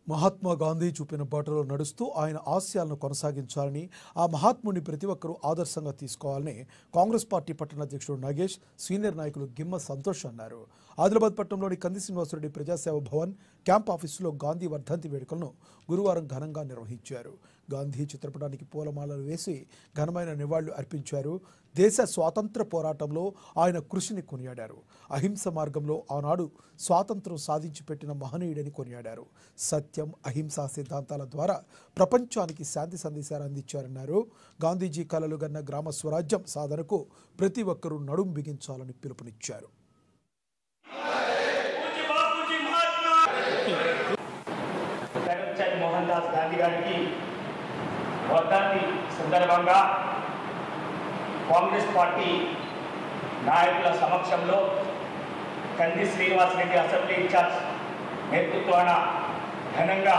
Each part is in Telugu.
మహాత్మా గాంధీ చూపిన బాటలో నడుస్తూ ఆయన ఆశయాలను కొనసాగించాలని, ఆ మహాత్ముని ప్రతి ఒక్కరూ ఆదర్శంగా తీసుకోవాలని కాంగ్రెస్ పార్టీ పట్టణ అధ్యక్షుడు నాగేష్, సీనియర్ నాయకులు గిమ్మ సంతోష్ అన్నారు. ఆదిలాబాద్ పట్టణంలోని కంది శ్రీనివాసరెడ్డి ప్రజాసేవ భవన్ క్యాంప్ ఆఫీసులో గాంధీ వర్ధంతి వేడుకలను గురువారం ఘనంగా నిర్వహించారు. గాంధీ చిత్రపటానికి పూలమాలలు వేసి ఘనమైన నివాళులు అర్పించారు. దేశ స్వాతంత్ర పోరాటంలో ఆయన కృషిని కొనియాడారు. అహింస మార్గంలో ఆనాడు స్వాతంత్రం సాధించి పెట్టిన మహనీయుడని కొనియాడారు. సత్యం, అహింసా సిద్ధాంతాల ద్వారా ప్రపంచానికి శాంతి సందేశాలు అందించారన్నారు. గాంధీజీ కలలు గన్న గ్రామ స్వరాజ్యం సాధనకు ప్రతి ఒక్కరూ నడుం బిగించాలని పిలుపునిచ్చారు. మోహన్ దాస్ గాంధీ గారికి వర్ధంతి సందర్భంగా కాంగ్రెస్ పార్టీ నాయకుల సమక్షంలో కంది శ్రీనివాసరెడ్డి అసెంబ్లీ ఇన్ఛార్జ్ నేతృత్వాన ఘనంగా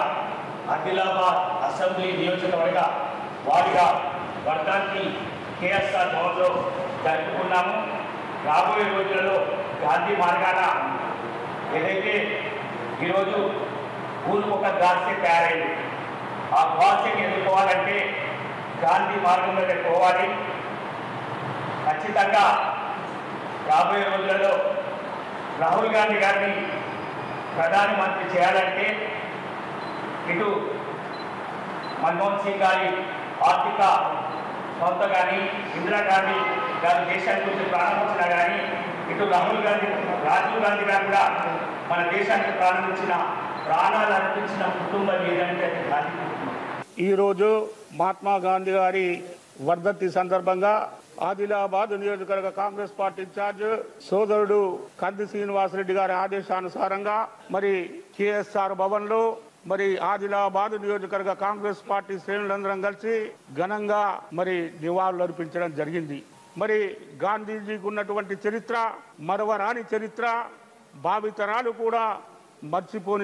ఆదిలాబాద్ అసెంబ్లీ నియోజకవర్గ వారిగా వర్ధంతి కేఎస్ఆర్ భవన్లో జరుపుకున్నాము. రాబోయే రోజులలో గాంధీ మార్గాన ఏదైతే ఈరోజు ఊరికి ఒక గాడ్సే తయారైంది, ఆ గాడ్సేని ఎదుర్కోవాలంటే గాంధీ మార్గంలోనే పోవాలి. ఖచ్చితంగా రాబోయే రోజులలో రాహుల్ గాంధీ గారిని ప్రధానమంత్రి చేయాలంటే ఇటు మన్మోహన్ సింగ్ గారి ఆర్థిక సంస్థ కానీ, ఇందిరాగాంధీ గారి దేశానికి వచ్చి ప్రారంభించినా కానీ, ఇటు రాహుల్ గాంధీ, రాజీవ్ గాంధీ గారు కూడా మన దేశానికి ప్రాణాలు అర్పించిన కుటుంబం ఏదంటే గాంధీ కుటుంబం. ఈరోజు మహాత్మా గాంధీ గారి వర్ధంతి సందర్భంగా ఆదిలాబాద్ నియోజకవర్గ కాంగ్రెస్ పార్టీ ఇన్ఛార్జ్ సోదరుడు కంది శ్రీనివాసరెడ్డి గారి ఆదేశానుసారంగా మరి కేఎస్ఆర్ భవన్ లో మరి ఆదిలాబాద్ నియోజకవర్గ కాంగ్రెస్ పార్టీ శ్రేణులందరం కలిసి ఘనంగా మరి నివాళులు అర్పించడం జరిగింది. మరి గాంధీజీకి ఉన్నటువంటి చరిత్ర మరవరాని చరిత్ర, భావితరాలు కూడా మర్చిపోని